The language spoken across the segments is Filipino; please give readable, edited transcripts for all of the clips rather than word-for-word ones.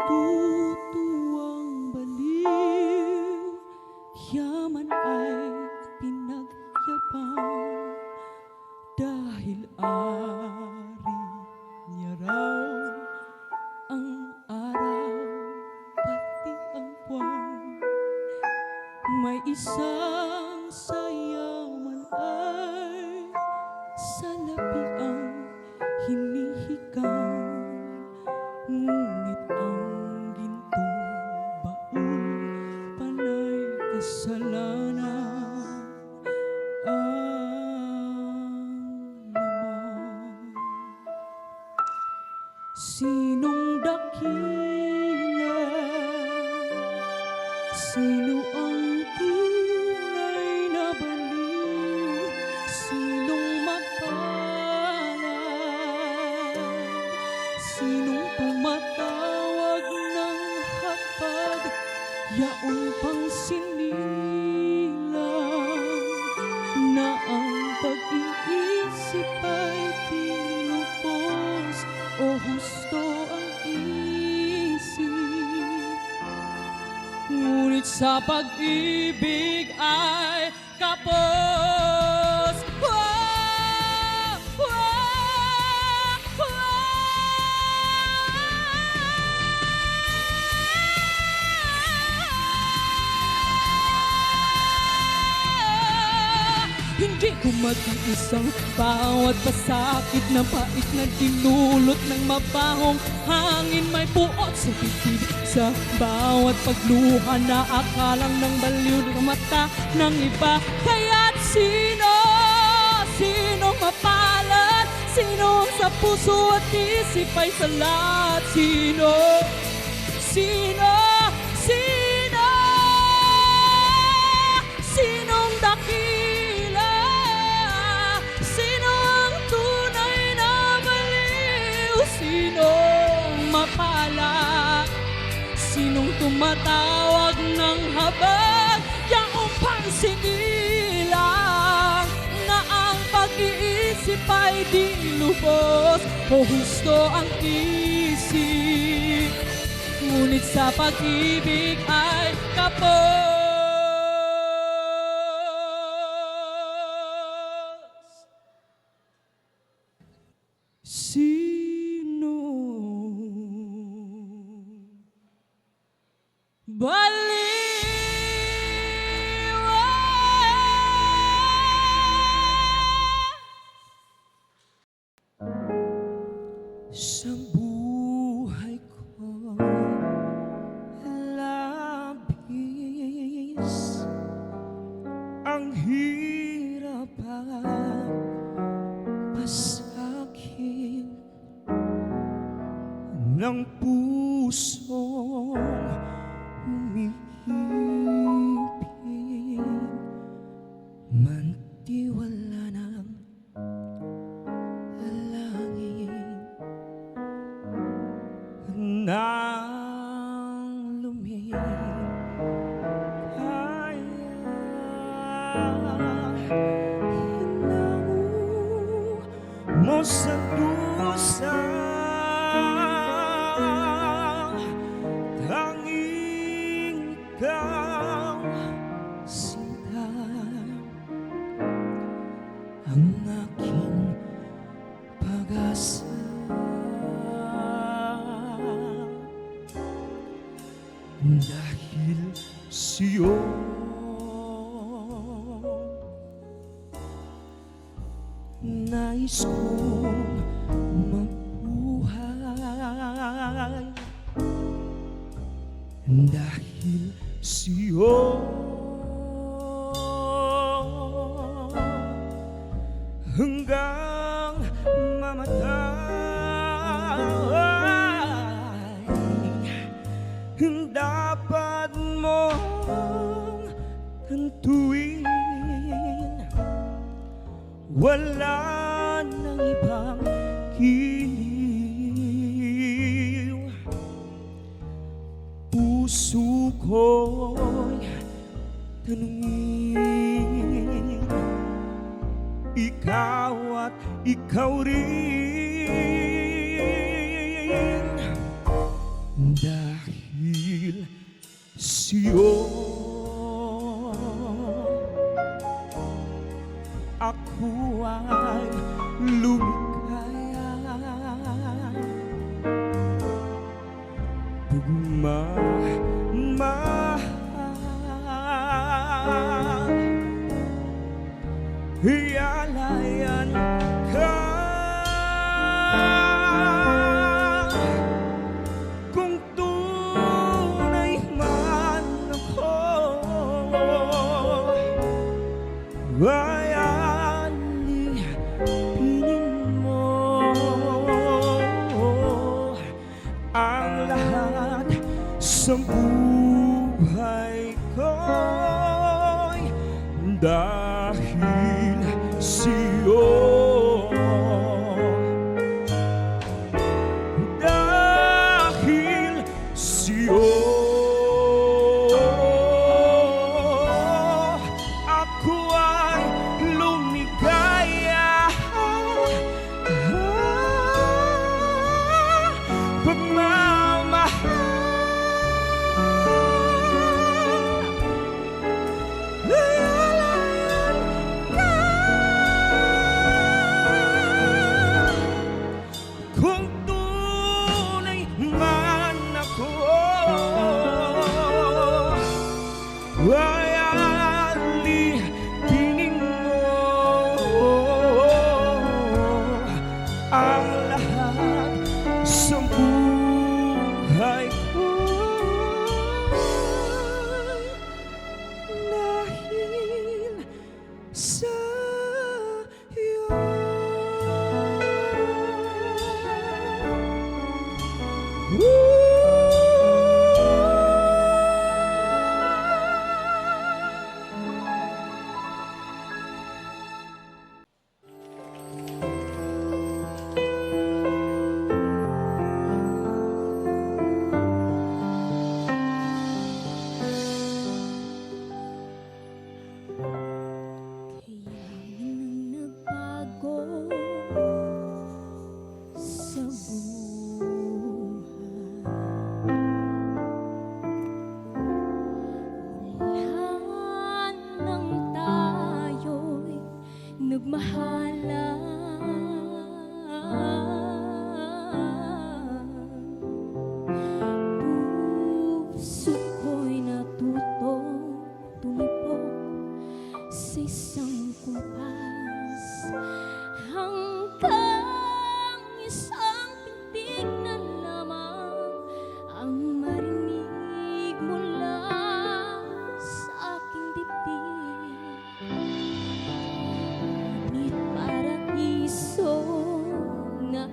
Natutuwang baliw, yaman ay pinagyabang, dahil ari niya raw ang araw pati ang buwan. May isang sayaman ay salapi ang hinihikang, ngunit ang gintong baul panay kasalanan ang laman. Sinong dakila? Sino ang tunay na baliw? Sinong mapalad? Sinong tumatawag ng hapag? Yaon pang sinilang na ang pag-iisip ay tinupos, o husto ang isip, ngunit sa pag-ibig ay kapos. Wow! Wow! Hindi ko mag-iisang bawat pasakit na pait na dinulot ng mabahong hangin. May puot sa bibig sa bawat pagluha na akalang ng baliw ng mata ng iba. Kaya't sinong mapalad? Sino sa puso at isip ay salat? Sinong dakila? Sinong tunay na baliw? Sinong mapalad? Sinong tumatawag ng habag? Yaong pansigilang na ang pag-iisip ay di lubos, o husto ang isip, ngunit sa pag-ibig ay kapos. Sino baliw? Sa buhay ko labis ang hirap at pasakit ng pusong umihipin, mantiwala ng langit nang lumikaya. Hinango mo sa dusa, tanging ikaw sinta ang aking pag-asa. Dahil sa'yo nais kong mabuhay, dahil sa'yo hanggang mamatay. Dapat mong tantuin, wala nang ibang giliw. Puso ko'y tanungin, ikaw at ikaw rin. dahil sa'yo ako ay lumikaya. Pagmamahal, hialayan ka. Kung tunay man ako ay alipinin mo ang lahat sa buhay ko'y dahil sa'yo. Dahil sa'yo ako ay lumigaya. Pagmamahal, hialayan ka. Kung tunay man ako ay alipinin mo ang lahat sa buhay ko dahil sa'yo. Kayanin ang nagbago sa buhay. Mula nang tayo'y nagmahalan, puso ko'y natutong tumibok sa isang kumpas hanggang isang pintig na lamang ang marinig mula sa aking dibdib. Ngunit paraiso na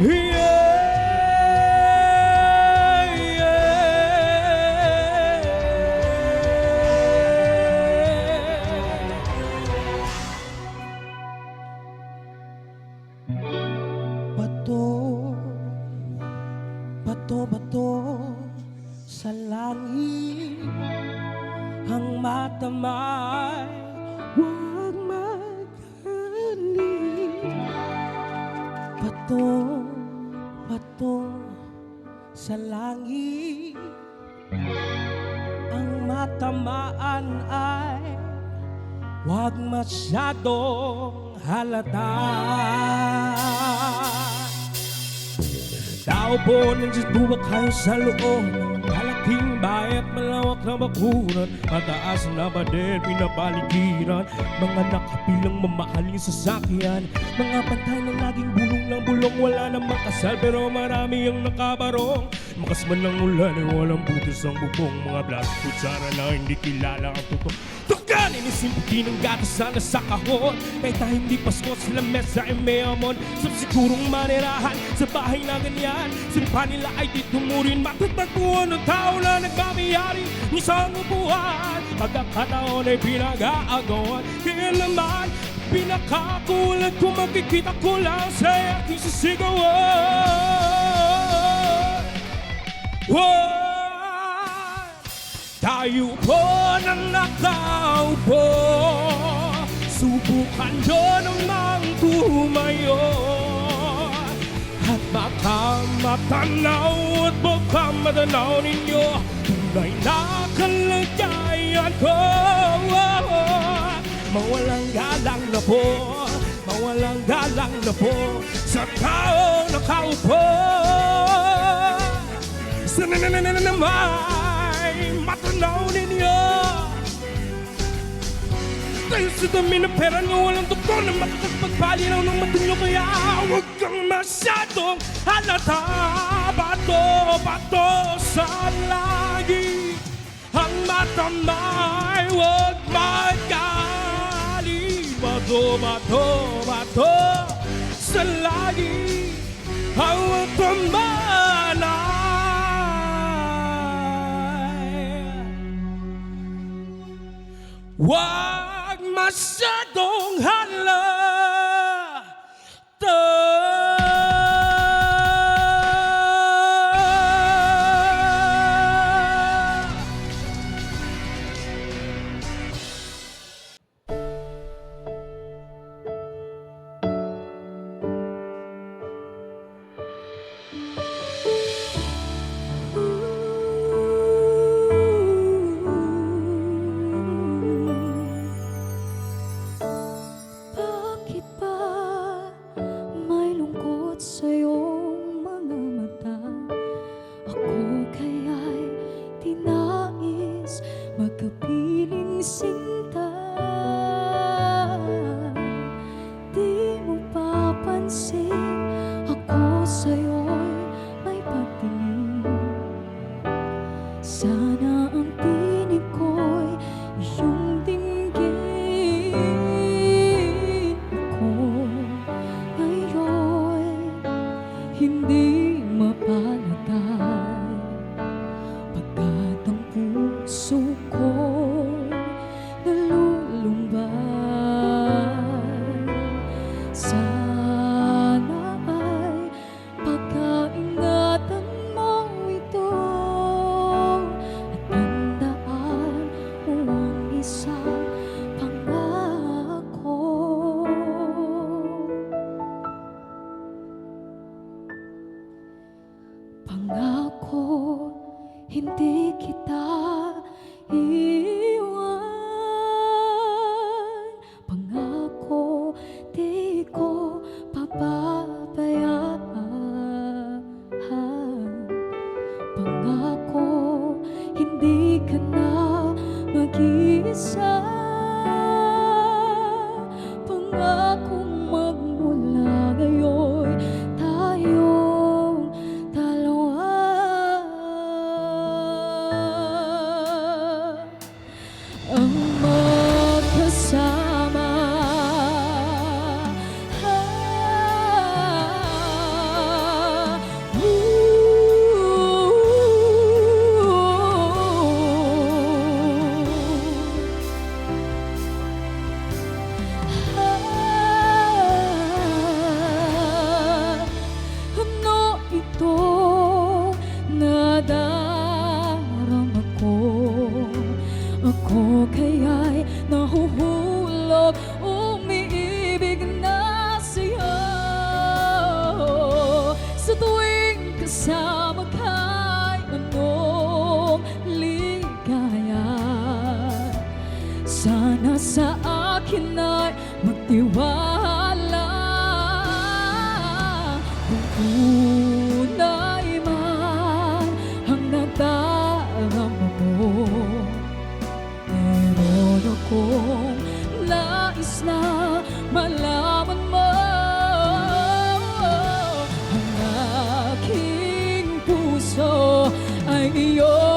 Bato, bato, bato sa langit. Ang mata may huwag magaling. Bato, bato sa langit. Ang matamaan ay huwag masyadong halata. Tao po ng Diyos, buwak kayo sa loob. Kalaking bahay at malawak na bakuran. Mataas na pader, pinapaligiran. Mga nakapilang mamahaling sasakyan. Mga pantay na laging bulong ng bulong. Wala na makasal pero marami ang nakabarong. Makas man ng ulan ay walang butas ang bubong. Mga plastic kutsara na hindi kilala ang totoo. Tugan! Inisimputi ng gatas sana sa kahon. Kahit na hindi pasko sa lamesa ay may amon. Sa sigurong manirahan sa bahay na ganyan. Simpa nila ay di tumurin. Matatagpuan ng tao na nagmamayari ng isang upuan. Pagkakataon ay pinag-aagawan. Kaya naman pinakakulat kung makikita ko lang sa aking sisigawan. Tayo po nang nakaupo, subukan nyo namang tumayo. At baka matanaw at baka matanaw ninyo tunay na kalagayan ko. Mawalang galang na po, mawalang galang na po sa taong nakaupo. Sana naman matanaw ninyo. Dahil sa dami ng pera nyo, walang doktor na makakapagpalinaw ng mata nyo. Kaya huwag kang masyadong halata. Bato, bato sa langit. Ang mata may huwag magaling. Bato, bato, bato sa langit. Ang mata manay. Huwag masyadong halata. Bakit ba may lungkot sa iyong mga mata? Ako kaya'y tinais magkapiling sinta. Di mo papansin ako sa'yo'y may pagtingin. Sana ang tinig ko'y iyong dinggin ko. Ngayon hindi mapalagay, pagkat ang puso ko nalulumbay. Sana ay pagkaingatan mo ito at tandaan mo ang isang pangako. Pangako, hindi kita iiwan. Pangako, di ko papabayaan. Pangako, hindi ka na mag-iisa. Pangakong magmula ngayon tayong dalawa. ito nadarama ko. Ako kaya'y nahuhulog, umiibig na sa'yo. Sa tuwing kasama ka'y anong ligaya, sana sa akin ay magtiwala. Kung tunay man ang nadarama mo, meron akong nais na malaman mo. Ang aking puso ay iyong